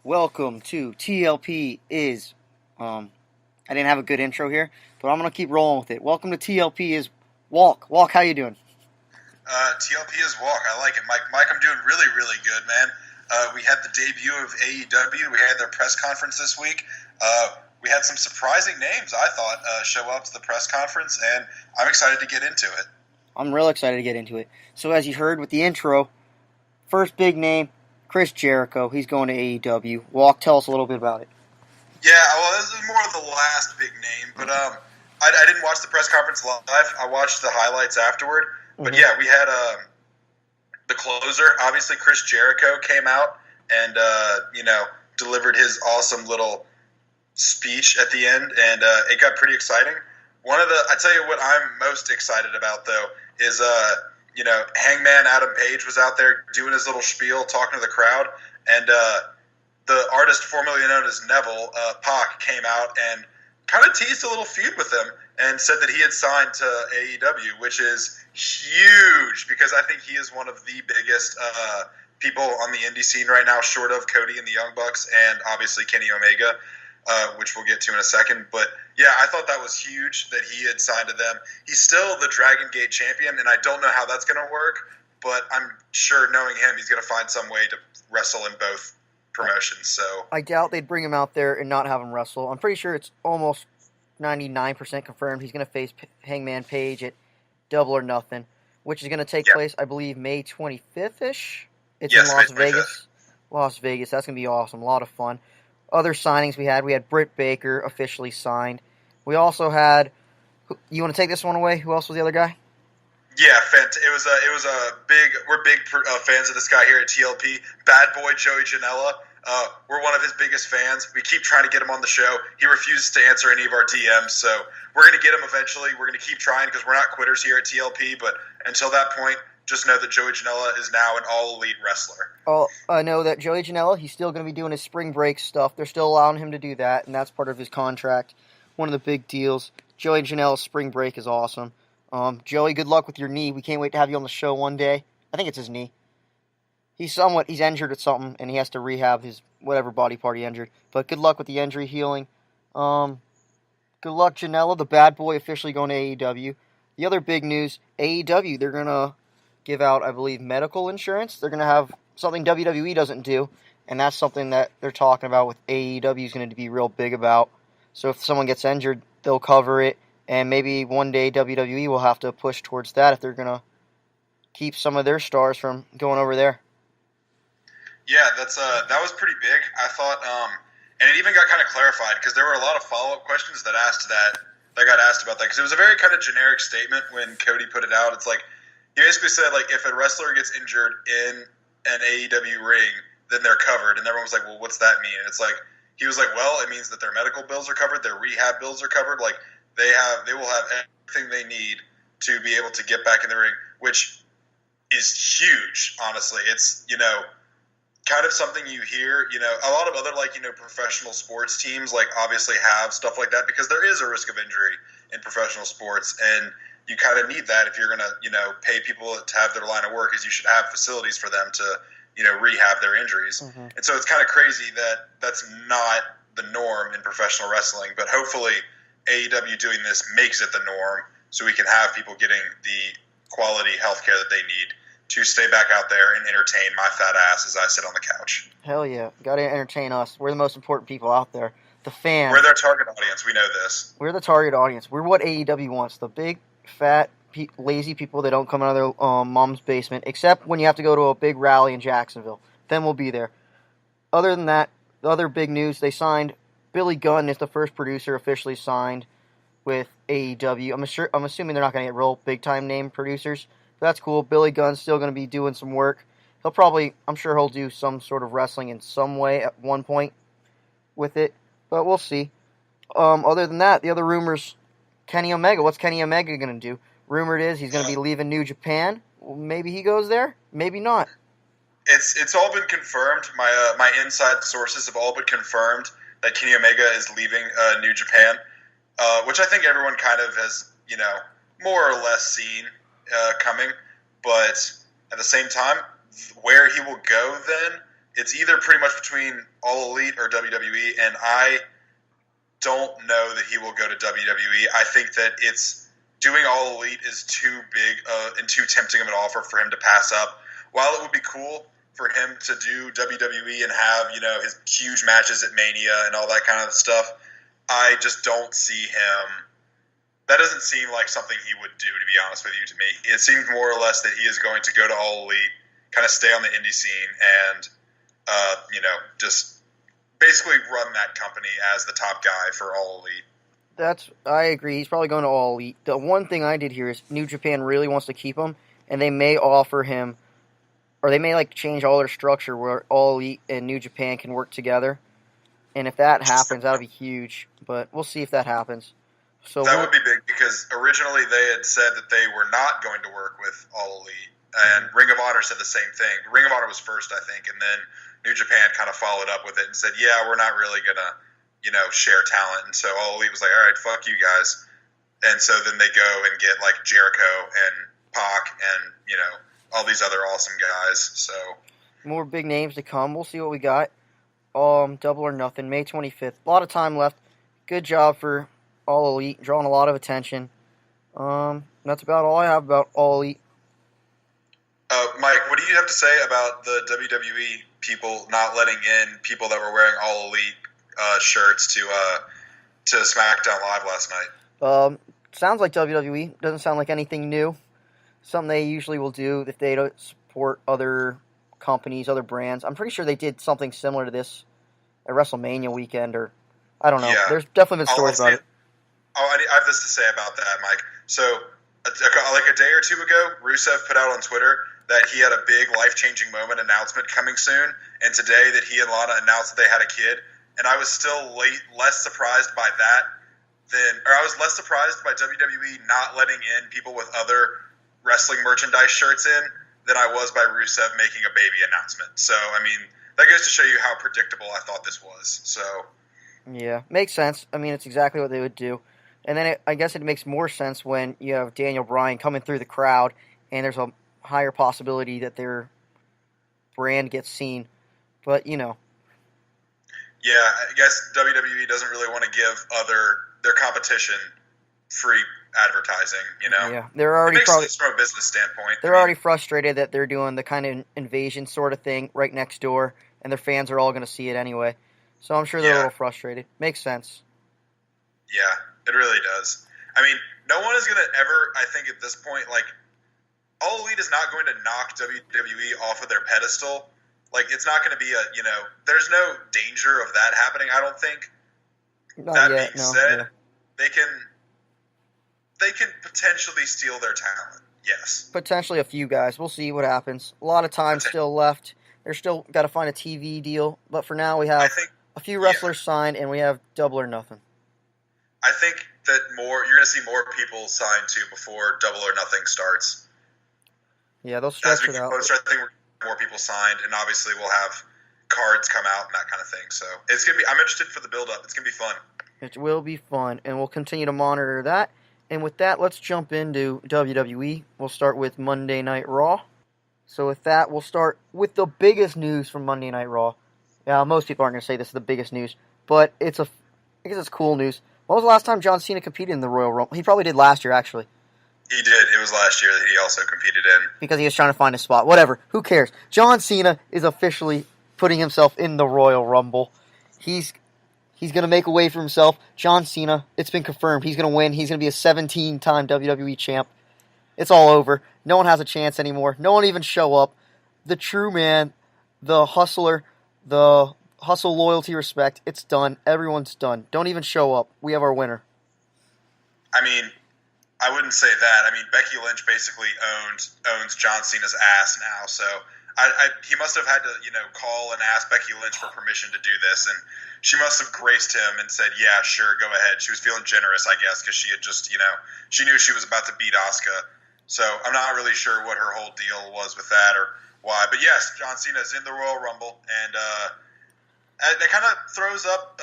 Welcome to TLP is, I didn't have a good intro here, but I'm going to keep rolling with it. Welcome to TLP is Walk. Walk, how you doing? TLP is Walk. I like it. Mike, I'm doing really, really good, man. We had the debut of AEW. We had their press conference this week. We had some surprising names, I thought, show up to the press conference, and I'm excited to get into it. I'm real excited to get into it. So as you heard with the intro, first big name, Chris Jericho. He's going to AEW. Walk, tell us a little bit about it. Yeah, well, this is more of the last big name, but I didn't watch the press conference live. I watched the highlights afterward. But yeah, we had the closer. Obviously, Chris Jericho came out and delivered his awesome little speech at the end, and it got pretty exciting. I tell you what I'm most excited about though is Hangman Adam Page was out there doing his little spiel, talking to the crowd, and the artist formerly known as Neville, Pac, came out and kind of teased a little feud with him and said that he had signed to AEW, which is huge because I think he is one of the biggest people on the indie scene right now, short of Cody and the Young Bucks and obviously Kenny Omega, which we'll get to in a second. But yeah, I thought that was huge that he had signed to them. He's still the Dragon Gate champion, and I don't know how that's going to work, but I'm sure knowing him, he's going to find some way to wrestle in both promotions. So I doubt they'd bring him out there and not have him wrestle. I'm pretty sure it's almost 99% confirmed he's going to face Hangman Page at Double or Nothing, which is going to take place, I believe, May 25th-ish. It's in Las Vegas. Las Vegas. That's going to be awesome. A lot of fun. Other signings we had Britt Baker officially signed. We also had, you want to take this one away? Who else was the other guy? Yeah, it was a big. We're big fans of this guy here at TLP. Bad boy Joey Janela. We're one of his biggest fans. We keep trying to get him on the show. He refuses to answer any of our DMs, so we're going to get him eventually. We're going to keep trying because we're not quitters here at TLP. But until that point, just know that Joey Janela is now an all-elite wrestler. Oh, I know that Joey Janela, he's still going to be doing his spring break stuff. They're still allowing him to do that, and that's part of his contract. One of the big deals. Joey Janela's spring break is awesome. Joey, good luck with your knee. We can't wait to have you on the show one day. I think it's his knee. He's injured at something, and he has to rehab his whatever body part he injured. But good luck with the injury healing. Good luck, Janela, the bad boy, officially going to AEW. The other big news, AEW, they're going to give out, I believe, medical insurance. They're going to have something WWE doesn't do, and that's something that they're talking about with AEW is going to be real big about. So if someone gets injured, they'll cover it, and maybe one day WWE will have to push towards that if they're going to keep some of their stars from going over there. Yeah, that was pretty big. I thought, and it even got kind of clarified because there were a lot of follow-up questions that got asked about that because it was a very kind of generic statement when Cody put it out. It's like he basically said like if a wrestler gets injured in an AEW ring, then they're covered, and everyone was like, well, what's that mean? And it's like he was like, well, it means that their medical bills are covered, their rehab bills are covered, like they will have everything they need to be able to get back in the ring, which is huge. Honestly, it's kind of something you hear, a lot of other professional sports teams obviously have stuff like that because there is a risk of injury in professional sports, and you kind of need that if you're going to, pay people to have their line of work, is you should have facilities for them to, rehab their injuries. Mm-hmm. And so it's kind of crazy that that's not the norm in professional wrestling, but hopefully AEW doing this makes it the norm so we can have people getting the quality health care that they need to stay back out there and entertain my fat ass as I sit on the couch. Hell yeah. Gotta entertain us. We're the most important people out there. The fans. We're their target audience. We know this. We're the target audience. We're what AEW wants. The big, fat, lazy people that don't come out of their mom's basement, except when you have to go to a big rally in Jacksonville. Then we'll be there. Other than that, the other big news, they signed Billy Gunn is the first producer officially signed with AEW. I'm assuming they're not going to get real big-time name producers. That's cool. Billy Gunn's still going to be doing some work. I'm sure he'll do some sort of wrestling in some way at one point with it, but we'll see. Other than that, the other rumors, Kenny Omega. What's Kenny Omega going to do? Rumored is he's going to be leaving New Japan. Well, maybe he goes there. Maybe not. It's all been confirmed. My inside sources have all been confirmed that Kenny Omega is leaving New Japan, which I think everyone kind of has, more or less seen coming. But at the same time, where he will go then it's either pretty much between All Elite or WWE, and I don't know that he will go to WWE. I think that doing All Elite is too big and too tempting of an offer for him to pass up. While it would be cool for him to do WWE and have, his huge matches at Mania and all that kind of stuff, I just don't see him. That doesn't seem like something he would do, to be honest with you, to me. It seems more or less that he is going to go to All Elite, kind of stay on the indie scene, and, just basically run that company as the top guy for All Elite. I agree. He's probably going to All Elite. The one thing I did here is New Japan really wants to keep him, and they may offer him, or they may change all their structure where All Elite and New Japan can work together. And if that happens, that'll be huge. But we'll see if that happens. So that would be big, because originally they had said that they were not going to work with All Elite, and Ring of Honor said the same thing. Ring of Honor was first, I think, and then New Japan kind of followed up with it and said, yeah, we're not really going to, share talent. And so All Elite was like, all right, fuck you guys. And so then they go and get Jericho and Pac and, all these other awesome guys. So more big names to come. We'll see what we got. Double or Nothing, May 25th. A lot of time left. Good job for All Elite, drawing a lot of attention. That's about all I have about All Elite. Mike, what do you have to say about the WWE people not letting in people that were wearing All Elite shirts to SmackDown Live last night? Sounds like WWE. Doesn't sound like anything new. Something they usually will do if they don't support other companies, other brands. I'm pretty sure they did something similar to this at WrestleMania weekend, or I don't know. Yeah. There's definitely been stories about it. I have this to say about that, Mike. So, a day or two ago, Rusev put out on Twitter that he had a big life-changing moment announcement coming soon, and today that he and Lana announced that they had a kid. And I was still less surprised by that I was less surprised by WWE not letting in people with other wrestling merchandise shirts in than I was by Rusev making a baby announcement. So, that goes to show you how predictable I thought this was. So, yeah, makes sense. It's exactly what they would do. And then I guess it makes more sense when you have Daniel Bryan coming through the crowd, and there's a higher possibility that their brand gets seen. But, Yeah, I guess WWE doesn't really want to give their competition free advertising, Yeah, they're already it makes sense from a business standpoint. They're already frustrated that they're doing the kind of invasion sort of thing right next door, and their fans are all going to see it anyway. So I'm sure they're a little frustrated. Makes sense. Yeah, it really does. No one is going to ever, I think at this point, All Elite is not going to knock WWE off of their pedestal. It's not going to be there's no danger of that happening, I don't think. That being said, they can potentially steal their talent. Yes. Potentially a few guys. We'll see what happens. A lot of time still left. They're still got to find a TV deal. But for now, we have a few wrestlers signed, and we have Double or Nothing. I think that you're going to see more people signed too before Double or Nothing starts. Yeah, they'll stretch it out. I think we're more people signed, and obviously we'll have cards come out and that kind of thing. So it's going to be. I'm interested for the build-up. It's going to be fun. It will be fun, and we'll continue to monitor that. And with that, let's jump into WWE. We'll start with Monday Night Raw. So with that, we'll start with the biggest news from Monday Night Raw. Yeah, most people aren't going to say this is the biggest news, but I guess it's cool news. When was the last time John Cena competed in the Royal Rumble? He probably did last year, actually. He did. It was last year that he also competed in. Because he was trying to find a spot. Whatever. Who cares? John Cena is officially putting himself in the Royal Rumble. He's going to make a way for himself. John Cena, it's been confirmed. He's going to win. He's going to be a 17-time WWE champ. It's all over. No one has a chance anymore. No one even show up. The true man, the hustler, the hustle, loyalty, respect. It's done. Everyone's done. Don't even show up. We have our winner. I wouldn't say that. Becky Lynch basically owns John Cena's ass now. So he must have had to, call and ask Becky Lynch for permission to do this, and she must have graced him and said, "Yeah, sure, go ahead." She was feeling generous, I guess, because she had just, she knew she was about to beat Asuka. So I'm not really sure what her whole deal was with that or why. But yes, John Cena's in the Royal Rumble, and it kind of throws up,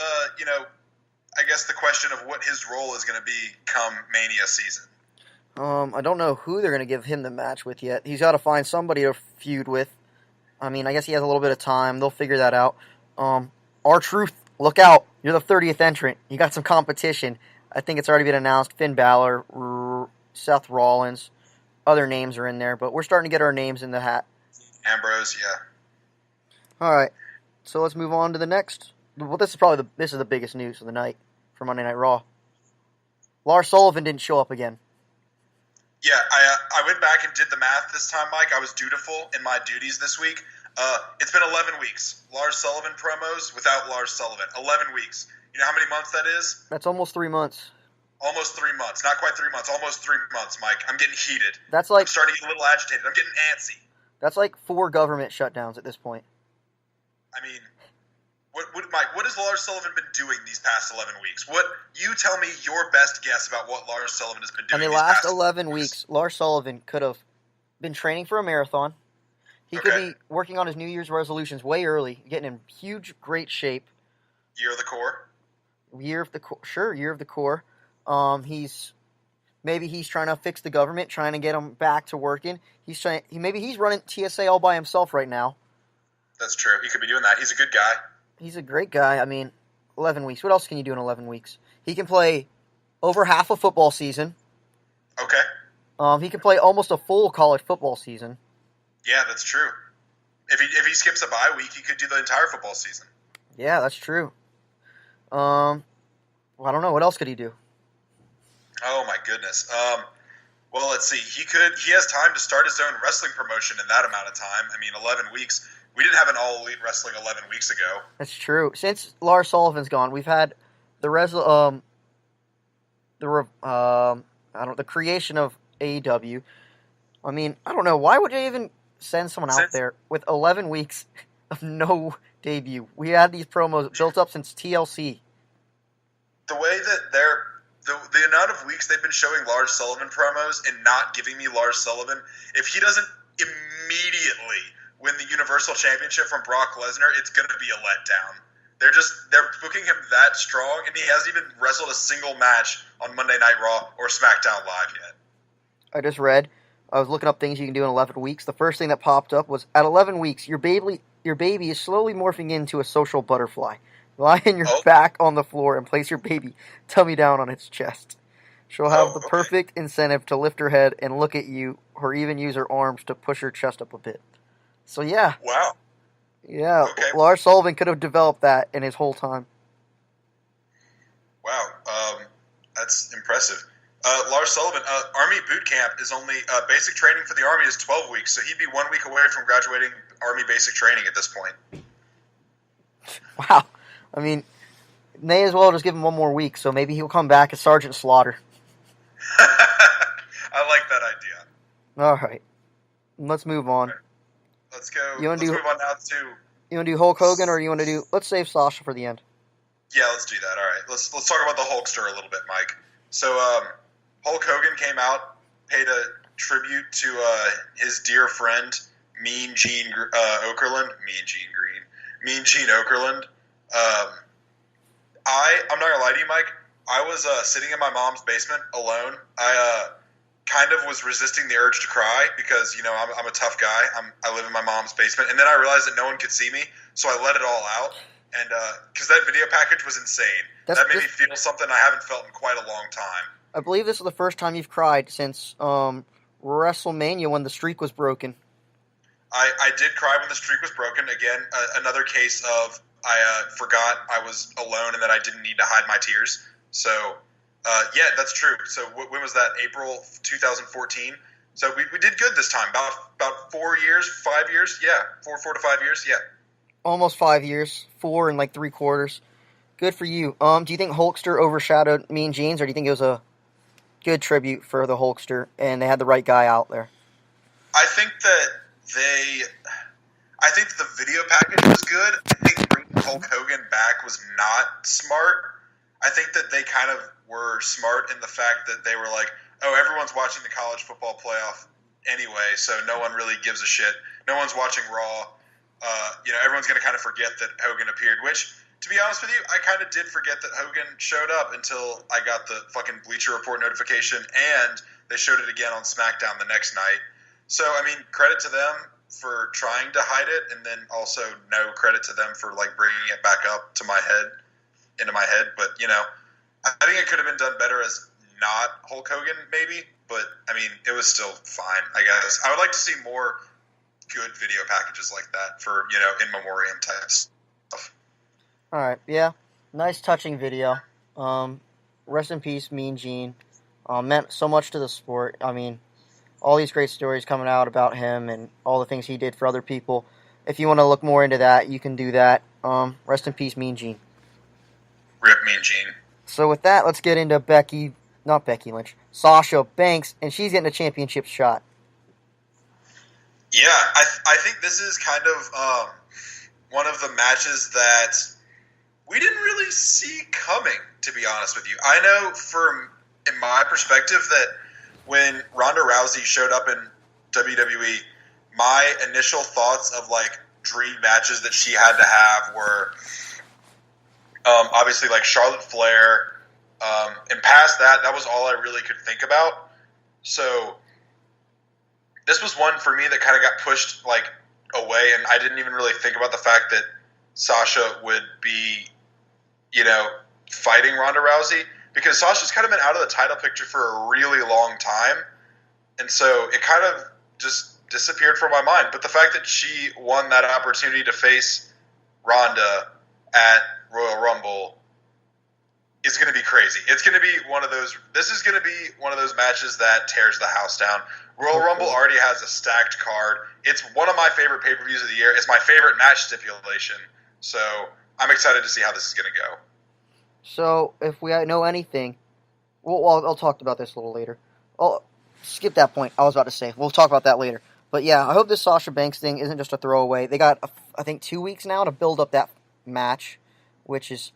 I guess the question of what his role is going to be come Mania season. I don't know who they're going to give him the match with yet. He's got to find somebody to feud with. I mean, I guess he has a little bit of time. They'll figure that out. R-Truth, look out. You're the 30th entrant. You got some competition. I think it's already been announced. Finn Balor, Seth Rollins, other names are in there, but we're starting to get our names in the hat. Ambrose, yeah. All right, so let's move on to the next. Well, this is the biggest news of the night for Monday Night Raw. Lars Sullivan didn't show up again. Yeah, I went back and did the math this time, Mike. I was dutiful in my duties this week. It's been 11 weeks. Lars Sullivan promos without Lars Sullivan. 11 weeks. You know how many months that is? That's almost 3 months. Almost 3 months. Not quite 3 months. Almost 3 months, Mike. I'm getting heated. That's like, I'm starting to get a little agitated. I'm getting antsy. That's like 4 government shutdowns at this point. I mean, Mike, what has Lars Sullivan been doing these past 11 weeks? You tell me your best guess about what Lars Sullivan has been doing In the last 11 weeks, Lars Sullivan could have been training for a marathon. He could be working on his New Year's resolutions way early, getting in huge, great shape. Year of the core? Year of the core. Maybe he's trying to fix the government, trying to get them back to working. Maybe he's running TSA all by himself right now. That's true. He could be doing that. He's a good guy. He's a great guy. I mean, 11 weeks. What else can you do in 11 weeks? He can play over half a football season. Okay. He can play almost a full college football season. Yeah, that's true. If he skips a bye week, he could do the entire football season. Yeah, that's true. Well, I don't know. What else could he do? Oh my goodness. Well, let's see. He has time to start his own wrestling promotion in that amount of time. I mean, 11 weeks. We didn't have an All Elite Wrestling 11 weeks ago. That's true. Since Lars Sullivan's gone, we've had the creation of AEW. I mean, I don't know. Why would you even send someone out there with 11 weeks of no debut? We had these promos built up since TLC. The way that the amount of weeks they've been showing Lars Sullivan promos and not giving me Lars Sullivan, if he doesn't immediately win the Universal Championship from Brock Lesnar, it's going to be a letdown. They're booking him that strong, and he hasn't even wrestled a single match on Monday Night Raw or SmackDown Live yet. I was looking up things you can do in 11 weeks. The first thing that popped up was, at 11 weeks, your baby is slowly morphing into a social butterfly. Lie on your back on the floor and place your baby tummy down on its chest. She'll have the perfect incentive to lift her head and look at you, or even use her arms to push her chest up a bit. So yeah. Wow. Yeah, okay. Lars Sullivan could have developed that in his whole time. Wow, that's impressive. Lars Sullivan, Army boot camp is only basic training for the Army is 12 weeks, so he'd be 1 week away from graduating Army basic training at this point. Wow. I mean, may as well just give him 1 more week, so maybe he'll come back as Sergeant Slaughter. I like that idea. All right. Let's move on. Okay. Let's go. Let's move on now to... You want to do Hulk Hogan, or you want to do... Let's save Sasha for the end. Yeah, let's do that. All right. Let's talk about the Hulkster a little bit, Mike. So, Hulk Hogan came out, paid a tribute to his dear friend, Mean Gene Okerlund. Mean Gene Okerlund. I'm not going to lie to you, Mike. I was sitting in my mom's basement alone. I kind of was resisting the urge to cry because, I'm a tough guy. I live in my mom's basement. And then I realized that no one could see me, so I let it all out. And because that video package was insane. That made me feel something I haven't felt in quite a long time. I believe this is the first time you've cried since WrestleMania when the streak was broken. I did cry when the streak was broken. Again, another case of I forgot I was alone and that I didn't need to hide my tears. So, yeah, that's true. So when was that? April 2014? So we did good this time. About 4 years, 5 years? Yeah, 4 to 5 years, yeah. Almost 5 years. 4 and 3/4. Good for you. Do you think Hulkster overshadowed Mean Gene's, or do you think it was a good tribute for the Hulkster and they had the right guy out there? I think that the video package was good. I think bringing Hulk Hogan back was not smart. I think that they kind of were smart in the fact that they were like, oh, everyone's watching the college football playoff anyway, so no one really gives a shit. No one's watching Raw. Everyone's going to kind of forget that Hogan appeared, which, to be honest with you, I kind of did forget that Hogan showed up until I got the fucking Bleacher Report notification, and they showed it again on SmackDown the next night. So, I mean, credit to them for trying to hide it, and then also no credit to them for like bringing it back up to my head, into my head. But I think it could have been done better as not Hulk Hogan, maybe. But I mean, it was still fine, I guess. I would like to see more good video packages like that for in memoriam type stuff. All right, yeah, nice touching video. Rest in peace, Mean Gene. Meant so much to the sport. I mean, all these great stories coming out about him and all the things he did for other people. If you want to look more into that, you can do that. Rest in peace, Mean Gene. Rip Mean Gene. So with that, let's get into not Becky Lynch, Sasha Banks, and she's getting a championship shot. Yeah, I think this is kind of one of the matches that we didn't really see coming, to be honest with you. I know in my perspective that when Ronda Rousey showed up in WWE, my initial thoughts of like dream matches that she had to have were obviously like Charlotte Flair, and past that was all I really could think about. So this was one for me that kind of got pushed like away, and I didn't even really think about the fact that Sasha would be, fighting Ronda Rousey, because Sasha's kind of been out of the title picture for a really long time, and so it kind of just disappeared from my mind. But the fact that she won that opportunity to face Ronda at Royal Rumble is going to be crazy. It's going to be this is going to be one of those matches that tears the house down. Royal Rumble already has a stacked card. It's one of my favorite pay-per-views of the year. It's my favorite match stipulation. So I'm excited to see how this is going to go. So if we know anything, I'll talk about this a little later. I'll skip that point. I was about to say. We'll talk about that later. But yeah, I hope this Sasha Banks thing isn't just a throwaway. They got, I think, 2 weeks now to build up that match, which is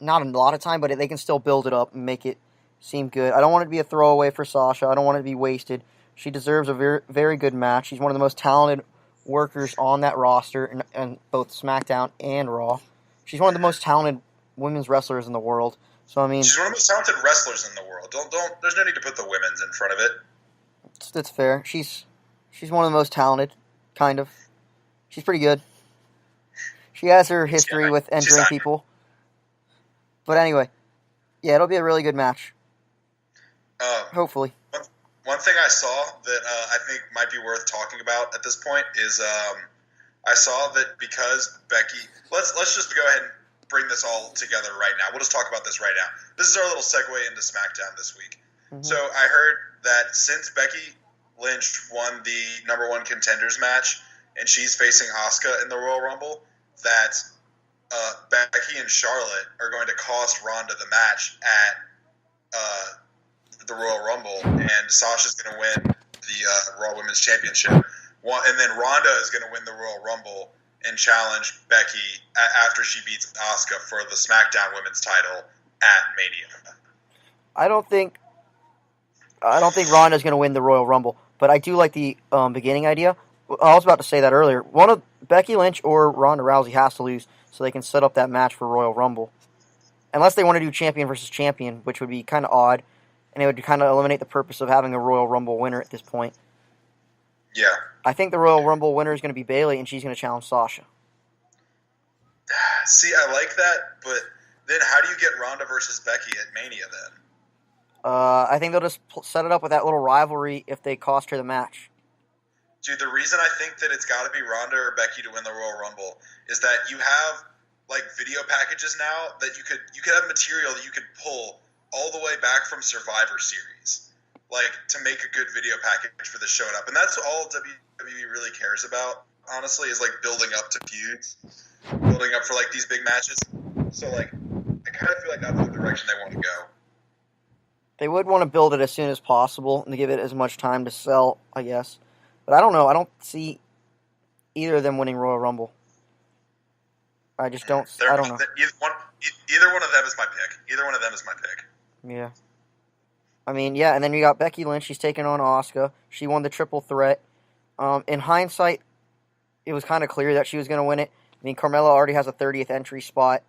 not a lot of time, but they can still build it up and make it seem good. I don't want it to be a throwaway for Sasha. I don't want it to be wasted. She deserves a very, very good match. She's one of the most talented workers on that roster in both SmackDown and Raw. She's one of the most talented women's wrestlers in the world. So I mean, she's one of the most talented wrestlers in the world. Don't. There's no need to put the women's in front of it. That's fair. She's one of the most talented, kind of. She's pretty good. She has her history with entering people. But anyway, yeah, it'll be a really good match. Hopefully. One thing I saw that I think might be worth talking about at this point is I saw that because Becky. Let's just go ahead and bring this all together right now. We'll just talk about this right now. This is our little segue into SmackDown this week. Mm-hmm. So I heard that since Becky Lynch won the number one contenders match and she's facing Asuka in the Royal Rumble, that Becky and Charlotte are going to cost Ronda the match at the Royal Rumble, and Sasha's going to win the Raw Women's Championship. And then Ronda is going to win the Royal Rumble and challenge Becky after she beats Asuka for the SmackDown Women's title at Mania. I don't think Ronda's going to win the Royal Rumble, but I do like the beginning idea. I was about to say that earlier. One of Becky Lynch or Ronda Rousey has to lose so they can set up that match for Royal Rumble. Unless they want to do champion versus champion, which would be kind of odd, and it would kind of eliminate the purpose of having a Royal Rumble winner at this point. Yeah. I think the Royal Rumble winner is going to be Bayley, and she's going to challenge Sasha. See, I like that, but then how do you get Ronda versus Becky at Mania then? I think they'll just set it up with that little rivalry if they cost her the match. Dude, the reason I think that it's got to be Ronda or Becky to win the Royal Rumble is that you have like video packages now that you could have material that you could pull all the way back from Survivor Series, like to make a good video package for the showing up, and that's all WWE really cares about. Honestly, is like building up to feuds, building up for like these big matches. So like, I kind of feel like that's the direction they want to go. They would want to build it as soon as possible and to give it as much time to sell, I guess. But I don't know. I don't see either of them winning Royal Rumble. I just don't. I don't know. Either one of them is my pick. Either one of them is my pick. Yeah. I mean, yeah, and then you got Becky Lynch. She's taking on Asuka. She won the triple threat. In hindsight, it was kind of clear that she was going to win it. I mean, Carmella already has a 30th entry spot.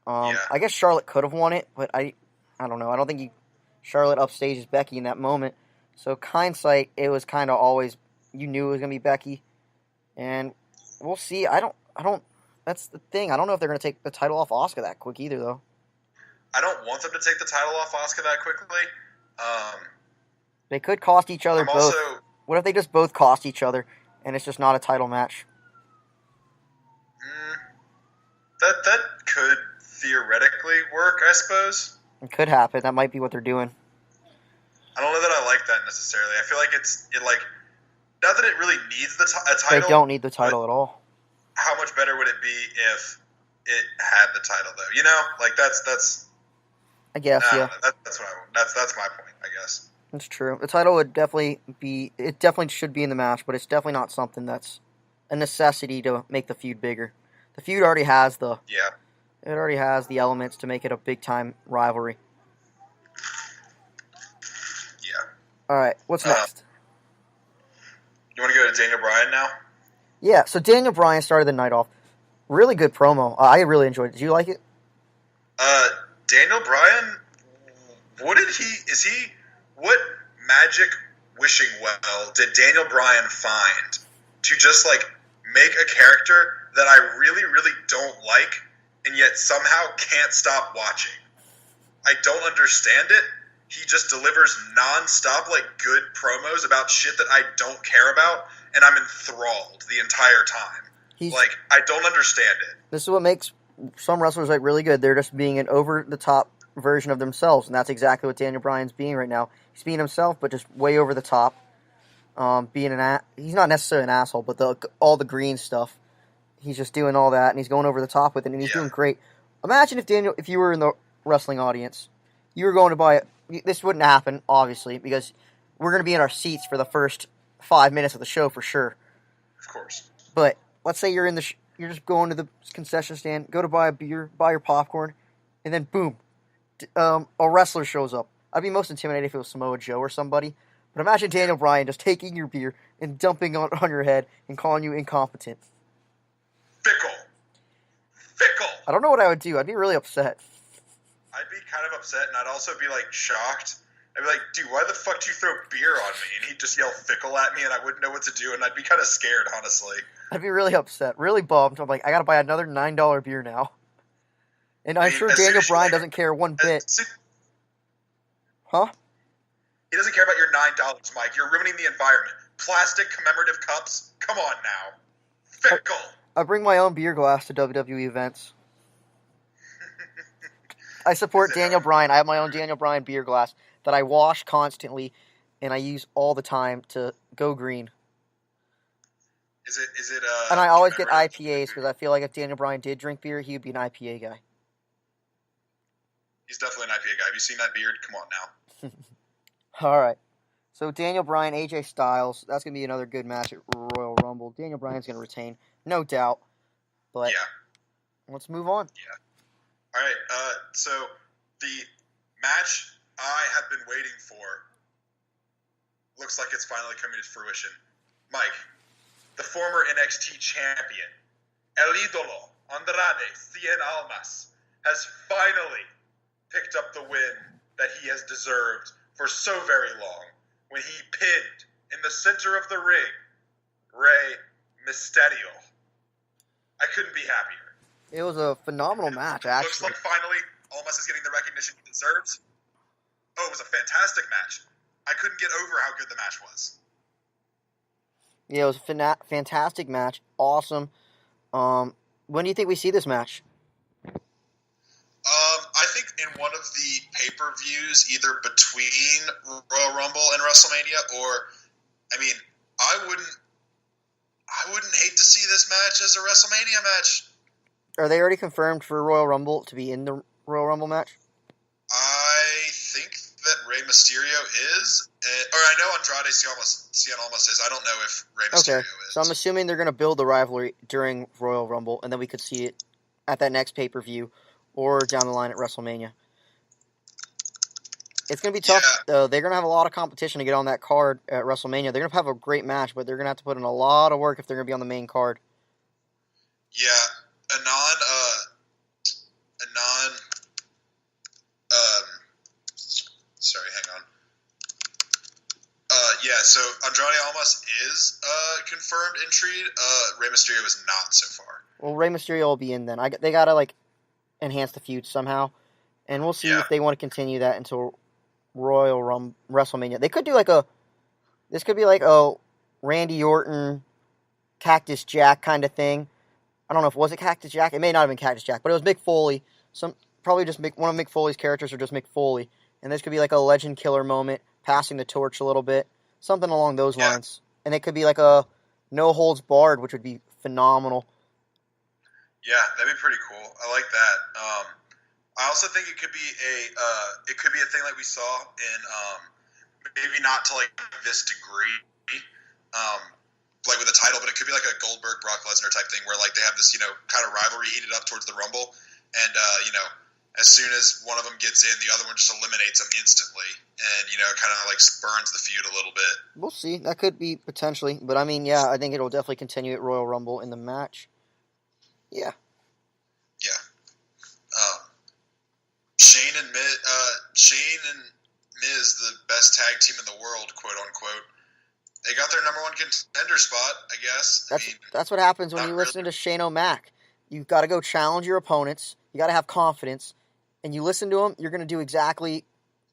Yeah. I guess Charlotte could have won it, but I don't know. I don't think Charlotte upstages Becky in that moment. So hindsight, it was kind of always, you knew it was going to be Becky. And we'll see. I don't. That's the thing. I don't know if they're going to take the title off Asuka that quick either, though. I don't want them to take the title off Asuka that quickly. They could cost each other I'm both. also What if they just both cost each other, and it's just not a title match? that could theoretically work, I suppose. It could happen. That might be what they're doing. I don't know that I like that necessarily. I feel like not that it really needs a title. They don't need the title at all. How much better would it be if it had the title, though? You know, like that's. I guess, yeah. That's my point, I guess. It's true. The title would definitely be. It definitely should be in the match, but it's definitely not something that's a necessity to make the feud bigger. The feud already has the. Yeah. It already has the elements to make it a big time rivalry. Yeah. All right. What's next? You want to go to Daniel Bryan now? Yeah. So Daniel Bryan started the night off. Really good promo. I really enjoyed it. Did you like it? Daniel Bryan. What magic wishing well did Daniel Bryan find to just like make a character that I really, really don't like and yet somehow can't stop watching? I don't understand it. He just delivers non-stop like good promos about shit that I don't care about, and I'm enthralled the entire time. I don't understand it. This is what makes some wrestlers like really good. They're just being an over-the-top version of themselves, and that's exactly what Daniel Bryan's being right now. He's being himself, but just way over the top. He's not necessarily an asshole, but all the green stuff, he's just doing all that, and he's going over the top with it, and he's doing great. Imagine if you were in the wrestling audience, you were going to buy it. This wouldn't happen, obviously, because we're going to be in our seats for the first 5 minutes of the show for sure. Of course. But let's say you're you're just going to the concession stand, go to buy a beer, buy your popcorn, and then boom, a wrestler shows up. I'd be most intimidated if it was Samoa Joe or somebody. But imagine Daniel Bryan just taking your beer and dumping on your head and calling you incompetent. Fickle. I don't know what I would do. I'd be really upset. I'd be kind of upset, and I'd also be, like, shocked. I'd be like, dude, why the fuck do you throw beer on me? And he'd just yell fickle at me, and I wouldn't know what to do, and I'd be kind of scared, honestly. I'd be really upset, really bummed. I'm like, I gotta buy another $9 beer now. And I'm sure Daniel Bryan doesn't care one bit. Huh? He doesn't care about your $9, Mike. You're ruining the environment. Plastic commemorative cups? Come on now. Fickle. I bring my own beer glass to WWE events. I support Daniel Bryan. I have my own Daniel Bryan beer glass that I wash constantly, and I use all the time to go green. Is it? And I always get IPAs because I feel like if Daniel Bryan did drink beer, he would be an IPA guy. He's definitely an IPA guy. Have you seen that beard? Come on now. All right. So Daniel Bryan, AJ Styles. That's gonna be another good match at Royal Rumble. Daniel Bryan's gonna retain, no doubt. But let's move on. Yeah. All right, so the match I have been waiting for looks like it's finally coming to fruition. Mike, the former NXT champion, El Idolo Andrade Cien Almas, has finally picked up the win that he has deserved for so very long when he pinned in the center of the ring Rey Mysterio. I couldn't be happier. It was a phenomenal match, actually. Looks like finally Almas is getting the recognition he deserves. Oh, it was a fantastic match. I couldn't get over how good the match was. Yeah, it was a fantastic match. Awesome. When do you think we see this match? I think in one of the pay-per-views, either between Royal Rumble and WrestleMania, or, I mean, I wouldn't hate to see this match as a WrestleMania match. Are they already confirmed for Royal Rumble to be in the Royal Rumble match? I think that Rey Mysterio is, or I know Andrade Cien Almas is. I don't know if Rey Mysterio is. So I'm assuming they're going to build the rivalry during Royal Rumble, and then we could see it at that next pay-per-view or down the line at WrestleMania. It's going to be tough, though. They're going to have a lot of competition to get on that card at WrestleMania. They're going to have a great match, but they're going to have to put in a lot of work if they're going to be on the main card. Yeah. Yeah, so Andrade Almas is confirmed entry. Rey Mysterio is not so far. Well, Rey Mysterio will be in then. They gotta like enhance the feud somehow, and we'll see if they want to continue that until WrestleMania. They could do this could be like a Randy Orton, Cactus Jack kind of thing. I don't know if was it Cactus Jack. It may not have been Cactus Jack, but it was Mick Foley. Probably just one of Mick Foley's characters, or just Mick Foley. And this could be like a legend killer moment, passing the torch a little bit, something along those lines. And it could be like a no holds barred, which would be phenomenal. Yeah, that'd be pretty cool. I like that. I also think it could be a thing like we saw in maybe not to like this degree, like with a title, but it could be like a Goldberg Brock Lesnar type thing where like they have this kind of rivalry heated up towards the Rumble, and as soon as one of them gets in, the other one just eliminates them instantly, and kind of like spurns the feud a little bit. We'll see. That could be potentially, but I mean, yeah, I think it'll definitely continue at Royal Rumble in the match. Yeah. Yeah. Shane and Miz, the best tag team in the world, quote unquote. They got their number one contender spot, I guess. That's what happens when you listen to Shane O'Mac. You've got to go challenge your opponents. You got to have confidence, and you listen to them. You're going to do exactly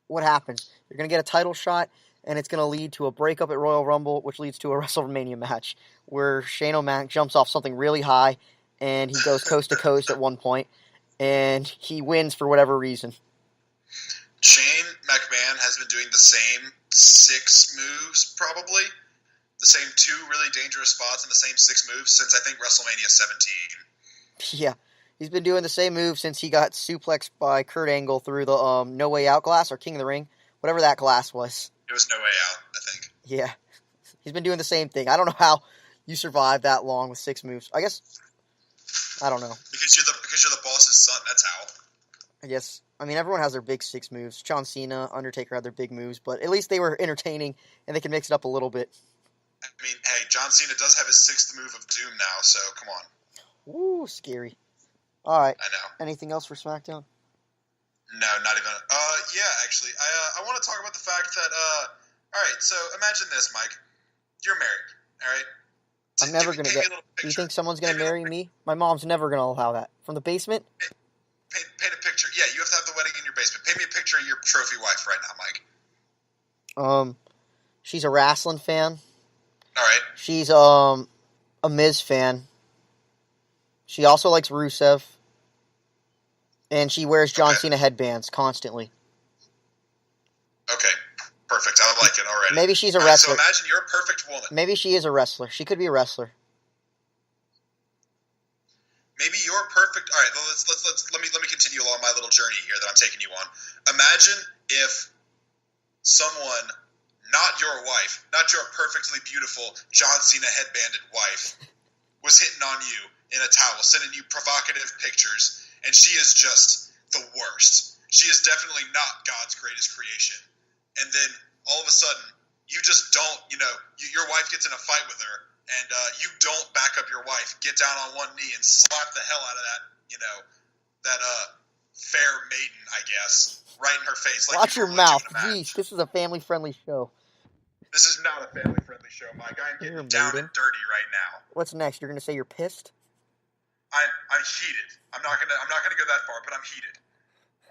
what happens. You're going to get a title shot, and it's going to lead to a breakup at Royal Rumble, which leads to a WrestleMania match where Shane O'Mac jumps off something really high, and he goes coast to coast at one point, and he wins for whatever reason. Shane McMahon has been doing the same 6 moves, probably. The same 2 really dangerous spots and the same 6 moves since, I think, WrestleMania 17. Yeah. He's been doing the same move since he got suplexed by Kurt Angle through the No Way Out glass, or King of the Ring, whatever that glass was. It was No Way Out, I think. Yeah. He's been doing the same thing. I don't know how you survived that long with 6 moves. I guess, I don't know. Because you're the boss's son, that's how. I guess, I mean, everyone has their big 6 moves. John Cena, Undertaker had their big moves, but at least they were entertaining, and they can mix it up a little bit. I mean, hey, John Cena does have his 6th move of doom now, so come on. Ooh, scary. All right. I know. Anything else for SmackDown? No, not even. Yeah, actually, I want to talk about the fact that. All right, so imagine this, Mike. You're married. All right. I'm never gonna get. Do you think someone's gonna marry me? My mom's never gonna allow that. From the basement? Paint a picture. Yeah, you have to have the wedding in your basement. Paint me a picture of your trophy wife right now, Mike. She's a wrestling fan. All right. She's a Miz fan. She also likes Rusev. And she wears John Cena headbands constantly. Okay, perfect. I like it already. Maybe she's a wrestler. So imagine you're a perfect woman. Maybe she is a wrestler. She could be a wrestler. Maybe you're perfect. All right, let me continue along my little journey here that I'm taking you on. Imagine if someone, not your wife, not your perfectly beautiful John Cena headbanded wife, was hitting on you in a towel, sending you provocative pictures, and she is just the worst. She is definitely not God's greatest creation. And then all of a sudden, you just don't, your wife gets in a fight with her, and you don't back up your wife, get down on one knee and slap the hell out of that, that fair maiden, I guess, right in her face. Like watch your mouth. Jeez, this is a family-friendly show. This is not a family-friendly show, Mike. I'm getting down and dirty right now. What's next? You're going to say you're pissed? I'm heated. I'm not gonna go that far, but I'm heated.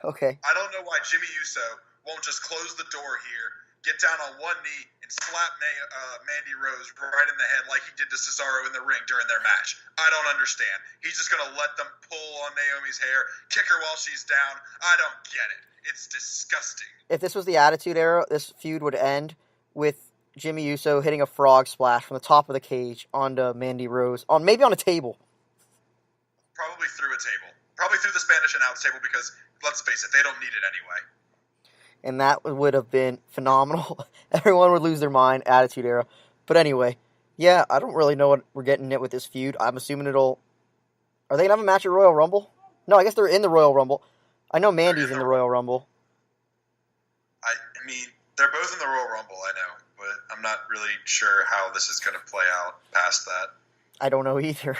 Okay. I don't know why Jimmy Uso won't just close the door here, get down on one knee, and slap Mandy Rose right in the head like he did to Cesaro in the ring during their match. I don't understand. He's just gonna let them pull on Naomi's hair, kick her while she's down. I don't get it. It's disgusting. If this was the Attitude Era, this feud would end with Jimmy Uso hitting a frog splash from the top of the cage onto Mandy Rose, maybe on a table. Probably through a table. Probably through the Spanish announce table because, let's face it, they don't need it anyway. And that would have been phenomenal. Everyone would lose their mind, Attitude Era. But anyway, yeah, I don't really know what we're getting at with this feud. I'm assuming are they going to have a match at Royal Rumble? No, I guess they're in the Royal Rumble. I know Mandy's in the Royal Rumble. I mean, they're both in the Royal Rumble, I know. But I'm not really sure how this is going to play out past that. I don't know either.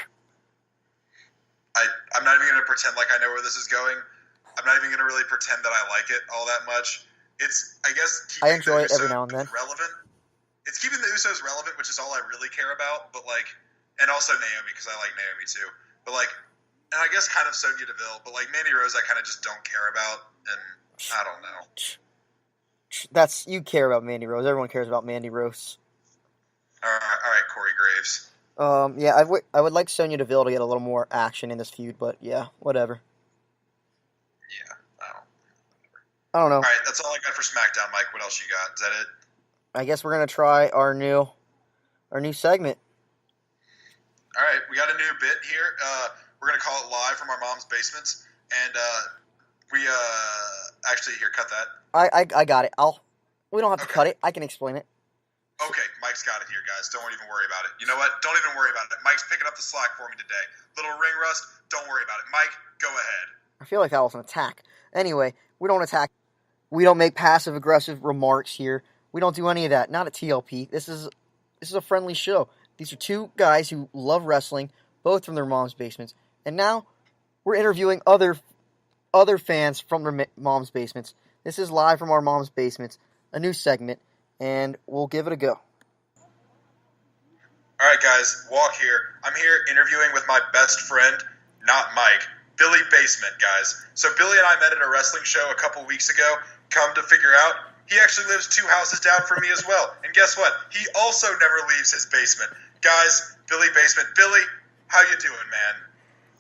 I'm not even going to pretend like I know where this is going. I'm not even going to really pretend that I like it all that much. I guess I enjoy it every now and then. Relevant. it's keeping the Usos relevant, which is all I really care about. But like, and also Naomi because I like Naomi too. But like, and I guess kind of Sonya Deville. But like Mandy Rose, I kind of just don't care about, and I don't know. You care about Mandy Rose. Everyone cares about Mandy Rose. All right, Corey Graves. Yeah, I would like Sonya Deville to get a little more action in this feud, but yeah, whatever. Yeah, I don't know. All right, that's all I got for SmackDown, Mike. What else you got? Is that it? I guess we're gonna try our new segment. All right, we got a new bit here. We're gonna call it live from our mom's basements, and we actually here cut that. I got it. We don't have to cut it. I can explain it. Okay, Mike's got it here, guys. Don't even worry about it. You know what? Don't even worry about it. Mike's picking up the slack for me today. Little ring rust, don't worry about it. Mike, go ahead. I feel like that was an attack. Anyway, we don't attack. We don't make passive-aggressive remarks here. We don't do any of that. Not at TLP. This is a friendly show. These are two guys who love wrestling, both from their mom's basements. And now we're interviewing other fans from their mom's basements. This is live from our mom's basements, a new segment, and we'll give it a go. All right, guys, Walk here. I'm here interviewing with my best friend, not Mike, Billy Basement, guys. So Billy and I met at a wrestling show a couple weeks ago. Come to figure out, he actually lives 2 houses down from me as well. And guess what? He also never leaves his basement. Guys, Billy Basement. Billy, how you doing, man?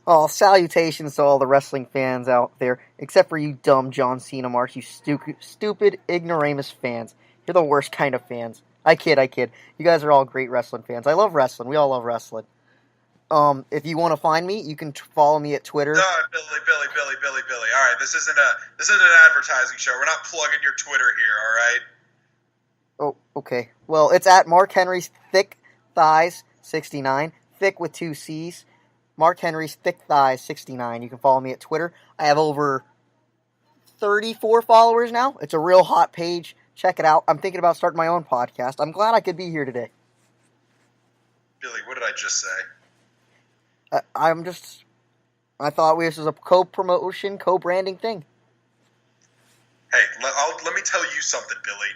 Oh, salutations to all the wrestling fans out there, except for you dumb John Cena marks, you stupid ignoramus fans. You're the worst kind of fans. I kid. You guys are all great wrestling fans. I love wrestling. We all love wrestling. If you want to find me, you can follow me at Twitter. No, Billy. All right, this isn't an advertising show. We're not plugging your Twitter here, all right? Oh, okay. Well, it's at Mark Henry's Thick Thighs 69. Thick with 2 C's. Mark Henry's Thick Thighs 69. You can follow me at Twitter. I have over 34 followers now. It's a real hot page. Check it out. I'm thinking about starting my own podcast. I'm glad I could be here today. Billy, what did I just say? I thought this was a co-promotion, co-branding thing. Hey, let me tell you something, Billy.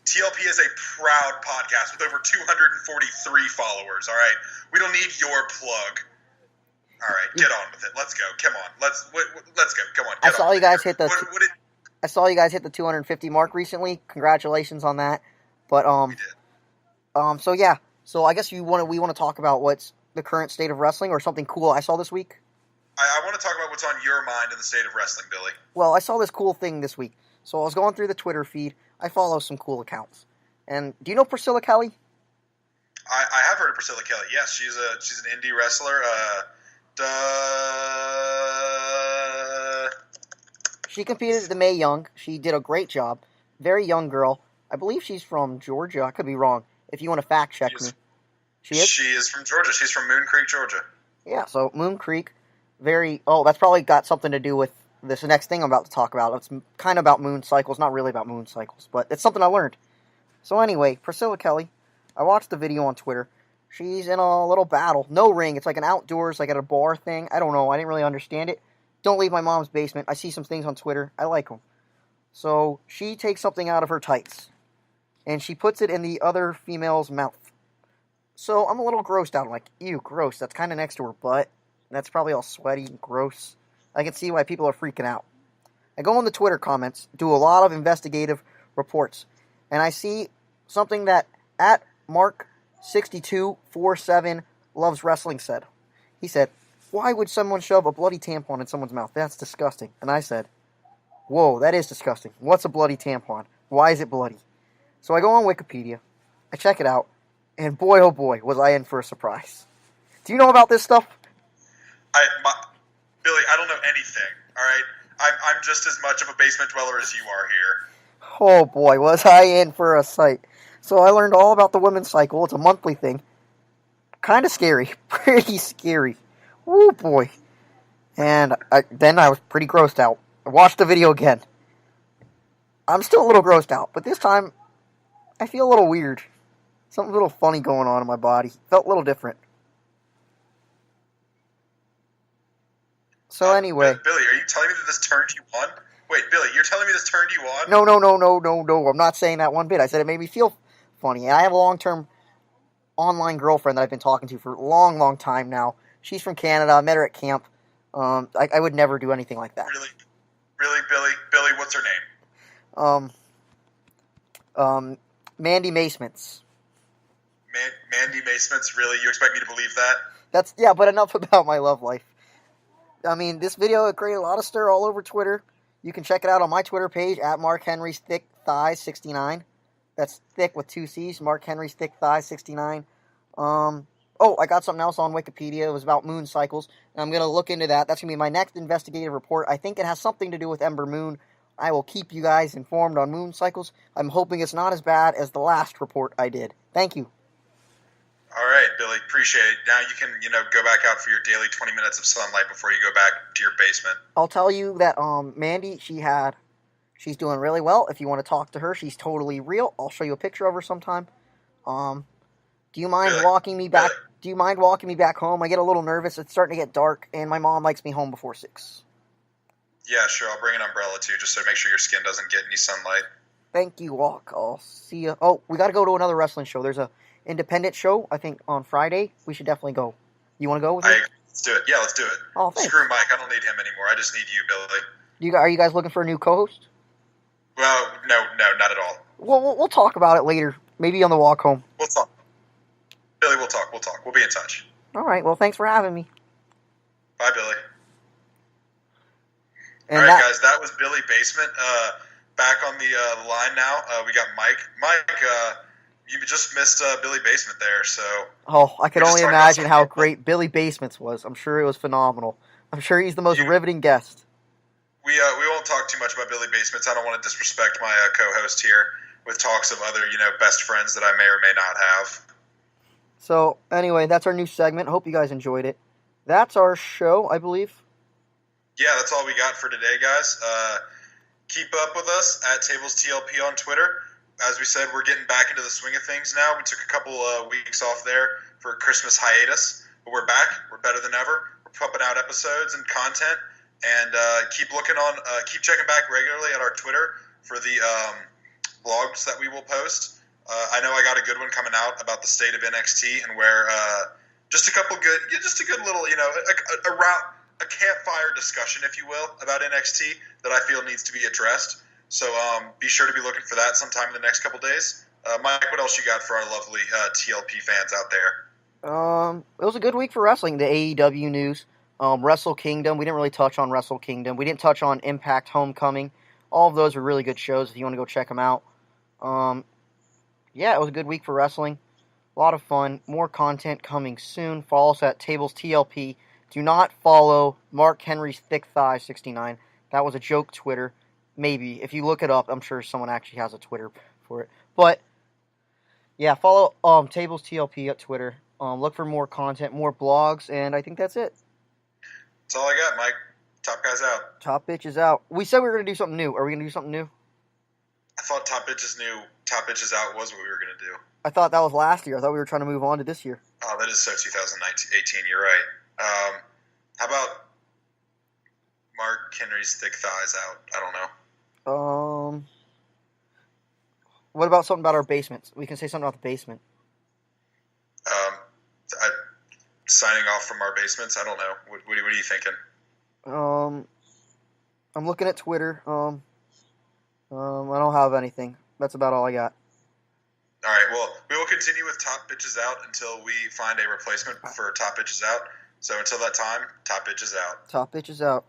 TLP is a proud podcast with over 243 followers, all right? We don't need your plug. All right, get on with it. Let's go. Come on. Let's go. Come on. I saw you guys hit the 250 mark recently. Congratulations on that. But we did. So yeah. So I guess we want to talk about what's the current state of wrestling or something cool I saw this week. I want to talk about what's on your mind in the state of wrestling, Billy. Well, I saw this cool thing this week. So I was going through the Twitter feed. I follow some cool accounts. And do you know Priscilla Kelly? I have heard of Priscilla Kelly. Yes, she's an indie wrestler. She competed at the Mae Young. She did a great job. Very young girl. I believe she's from Georgia. I could be wrong. If you want to fact check me. She is from Georgia. She's from Moon Creek, Georgia. Yeah, so Moon Creek. That's probably got something to do with this next thing I'm about to talk about. It's kind of about moon cycles. Not really about moon cycles, but it's something I learned. So anyway, Priscilla Kelly. I watched the video on Twitter. She's in a little battle. No ring. It's like an outdoors, like at a bar thing. I don't know. I didn't really understand it. Don't leave my mom's basement. I see some things on Twitter. I like them. So she takes something out of her tights. And she puts it in the other female's mouth. So I'm a little grossed out. I'm like, ew, gross. That's kind of next to her butt. That's probably all sweaty and gross. I can see why people are freaking out. I go on the Twitter comments, do a lot of investigative reports. And I see something that at Mark6247 Loves Wrestling said. He said, why would someone shove a bloody tampon in someone's mouth? That's disgusting. And I said, whoa, that is disgusting. What's a bloody tampon? Why is it bloody? So I go on Wikipedia. I check it out. And boy, oh boy, was I in for a surprise. Do you know about this stuff? Billy, I don't know anything, all right? I'm just as much of a basement dweller as you are here. Oh boy, was I in for a sight. So I learned all about the women's cycle. It's a monthly thing. Kind of scary. Pretty scary. Woo boy. And then I was pretty grossed out. I watched the video again. I'm still a little grossed out, but this time I feel a little weird. Something a little funny going on in my body. Felt a little different. So anyway. Billy, are you telling me that this turned you on? Wait, Billy, you're telling me this turned you on? No. I'm not saying that one bit. I said it made me feel funny. And I have a long-term online girlfriend that I've been talking to for a long, long time now. She's from Canada. I met her at camp. I would never do anything like that. Really, Billy? Billy, what's her name? Mandy Masements. Mandy Masements, really? You expect me to believe that? But enough about my love life. I mean, this video created a lot of stir all over Twitter. You can check it out on my Twitter page, at Mark Henry's Thick Thighs 69. That's thick with 2 C's, Mark Henry's Thick Thighs 69. I got something else on Wikipedia. It was about moon cycles, and I'm going to look into that. That's going to be my next investigative report. I think it has something to do with Ember Moon. I will keep you guys informed on moon cycles. I'm hoping it's not as bad as the last report I did. Thank you. All right, Billy, appreciate it. Now you can, go back out for your daily 20 minutes of sunlight before you go back to your basement. I'll tell you that Mandy, she's doing really well. If you want to talk to her, she's totally real. I'll show you a picture of her sometime. Do you mind walking me back? Billy. Do you mind walking me back home? I get a little nervous. It's starting to get dark, and my mom likes me home before 6. Yeah, sure. I'll bring an umbrella too, just to make sure your skin doesn't get any sunlight. Thank you, Walk. I'll see you. Oh, we got to go to another wrestling show. There's a independent show, I think, on Friday. We should definitely go. You want to go with me? Let's do it. Yeah, let's do it. Oh, thanks. Screw Mike. I don't need him anymore. I just need you, Billy. Are you guys looking for a new co-host? Well, no, not at all. Well, we'll talk about it later. Maybe on the walk home. We'll talk. Billy, we'll talk. We'll be in touch. All right. Well, thanks for having me. Bye, Billy. And all right, guys. That was Billy Basement. Back on the line now. We got Mike. Mike, you just missed Billy Basement there. So. Oh, I can only imagine how great Billy Basements was. I'm sure it was phenomenal. I'm sure he's the most riveting guest. We won't talk too much about Billy Basements. I don't want to disrespect my co-host here with talks of other best friends that I may or may not have. So, anyway, that's our new segment. Hope you guys enjoyed it. That's our show, I believe. Yeah, that's all we got for today, guys. Keep up with us at TablesTLP on Twitter. As we said, we're getting back into the swing of things now. We took a couple weeks off there for a Christmas hiatus, but we're back. We're better than ever. We're pumping out episodes and content, and keep checking back regularly at our Twitter for the blogs that we will post. I know I got a good one coming out about the state of NXT and where just a good little, a campfire discussion, if you will, about NXT that I feel needs to be addressed. So be sure to be looking for that sometime in the next couple days. Mike, what else you got for our lovely TLP fans out there? It was a good week for wrestling. The AEW news, Wrestle Kingdom. We didn't really touch on Wrestle Kingdom. We didn't touch on Impact Homecoming. All of those were really good shows if you want to go check them out. Yeah, it was a good week for wrestling. A lot of fun. More content coming soon. Follow us at TablesTLP. Do not follow Mark Henry's Thick Thigh 69. That was a joke Twitter. Maybe. If you look it up, I'm sure someone actually has a Twitter for it. But, yeah, follow TablesTLP at Twitter. Look for more content, more blogs, and I think that's it. That's all I got, Mike. Top guys out. Top bitches out. We said we were going to do something new. Are we going to do something new? I thought Top Bitches Out was what we were going to do. I thought that was last year. I thought we were trying to move on to this year. Oh, that is so 2018. You're right. How about Mark Henry's Thick Thighs Out? I don't know. What about something about our basements? We can say something about the basement. Signing off from our basements? I don't know. What are you thinking? I'm looking at Twitter. I don't have anything. That's about all I got. All right, well, we will continue with Top Bitches Out until we find a replacement for Top Bitches Out. So until that time, Top Bitches Out. Top Bitches Out.